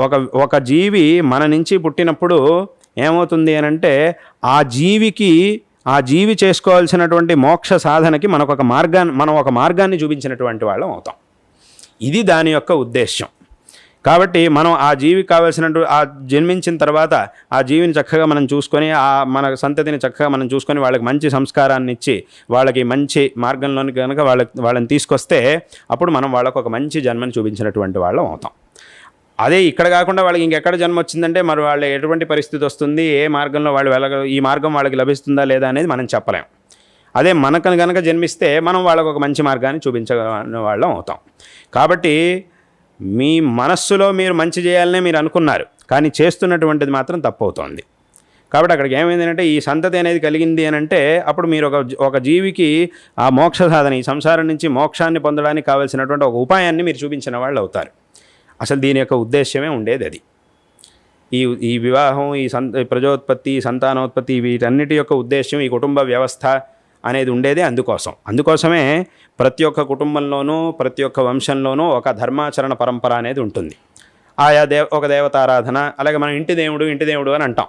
ఒక ఒక జీవి మన నుంచి పుట్టినప్పుడు ఏమవుతుంది అని అంటే ఆ జీవి చేసుకోవాల్సినటువంటి మోక్ష సాధనకి మనం ఒక మార్గాన్ని చూపించినటువంటి వాళ్ళం అవుతాం. ఇది దాని యొక్క ఉద్దేశ్యం. కాబట్టి మనం ఆ జీవికి కావాల్సినట్టు ఆ జన్మించిన తర్వాత ఆ జీవిని చక్కగా మనం చూసుకొని మన సంతతిని చక్కగా మనం చూసుకొని వాళ్ళకి మంచి సంస్కారాన్ని ఇచ్చి వాళ్ళకి మంచి మార్గంలోని కనుక వాళ్ళని తీసుకొస్తే అప్పుడు మనం వాళ్ళకు ఒక మంచి జన్మని చూపించినటువంటి వాళ్ళం అవుతాం. అదే ఇక్కడ కాకుండా వాళ్ళకి ఇంకెక్కడ జన్మ వచ్చిందంటే మరి వాళ్ళు ఎటువంటి పరిస్థితి వస్తుంది, ఏ మార్గంలో వాళ్ళు ఈ మార్గం వాళ్ళకి లభిస్తుందా లేదా అనేది మనం చెప్పలేం. అదే మనకు కనుక జన్మిస్తే మనం వాళ్ళకు ఒక మంచి మార్గాన్ని చూపించగల వాళ్ళం అవుతాం. కాబట్టి మీ మనస్సులో మీరు మంచి చేయాలనే మీరు అనుకున్నారు, కానీ చేస్తున్నటువంటిది మాత్రం తప్పు అవుతోంది. కాబట్టి అక్కడికి ఏమైందంటే ఈ సంతతి అనేది కలిగింది అని అంటే అప్పుడు మీరు ఒక జీవికి ఆ మోక్ష సాధన, ఈ సంసారం నుంచి మోక్షాన్ని పొందడానికి కావాల్సినటువంటి ఒక ఉపాయాన్ని మీరు చూపించిన వాళ్ళు అవుతారు. అసలు దీని యొక్క ఉద్దేశ్యమే ఉండేది అది. ఈ వివాహం, ఈ ప్రజోత్పత్తి, సంతానోత్పత్తి, వీటన్నిటి యొక్క ఉద్దేశ్యం ఈ కుటుంబ వ్యవస్థ అనేది ఉండేదే అందుకోసమే ప్రతి ఒక్క కుటుంబంలోనూ ప్రతి ఒక్క వంశంలోనూ ఒక ధర్మాచరణ పరంపర అనేది ఉంటుంది. ఆయా ఒక దేవతారాధన, అలాగే మనం ఇంటి దేవుడు అని అంటాం.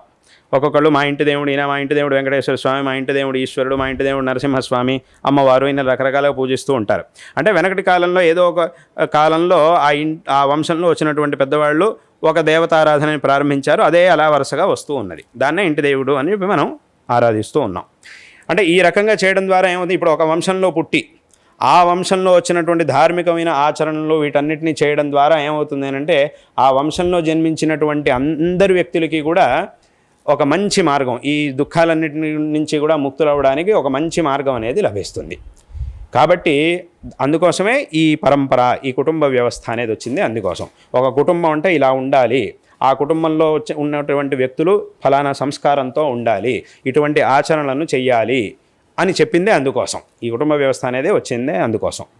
ఒక్కొక్కళ్ళు మా ఇంటి దేవుడు ఈయన, మా ఇంటి దేవుడు వెంకటేశ్వర స్వామి, మా ఇంటి దేవుడు ఈశ్వరుడు, మా ఇంటి దేవుడు నరసింహస్వామి, అమ్మవారు, ఈయన రకరకాలుగా పూజిస్తూ ఉంటారు. అంటే వెనకటి కాలంలో ఏదో ఒక కాలంలో ఆ వంశంలో వచ్చినటువంటి పెద్దవాళ్ళు ఒక దేవతారాధనని ప్రారంభించారు. అదే అలా వరుసగా వస్తూ ఉన్నది. దాన్నే ఇంటి దేవుడు అని చెప్పి మనం ఆరాధిస్తూ ఉన్నాం. అంటే ఈ రకంగా చేయడం ద్వారా ఏమవుతుంది, ఇప్పుడు ఒక వంశంలో పుట్టి ఆ వంశంలో వచ్చినటువంటి ధార్మికమైన ఆచరణలు వీటన్నిటిని చేయడం ద్వారా ఏమవుతుంది అంటే ఆ వంశంలో జన్మించినటువంటి అందరి వ్యక్తులకి కూడా ఒక మంచి మార్గం, ఈ దుఃఖాలన్నిటి నుంచి కూడా ముక్తులవ్వడానికి ఒక మంచి మార్గం అనేది లభిస్తుంది. కాబట్టి అందుకోసమే ఈ పరంపర, ఈ కుటుంబ వ్యవస్థ అనేది వచ్చింది. అందుకోసం ఒక కుటుంబం అంటే ఇలా ఉండాలి, ఆ కుటుంబంలో ఉన్నటువంటి వ్యక్తులు ఫలానా సంస్కారంతో ఉండాలి, ఇటువంటి ఆచరణలను చెయ్యాలి అని చెప్పిందే అందుకోసం. ఈ కుటుంబ వ్యవస్థ అనేది వచ్చిందే అందుకోసం.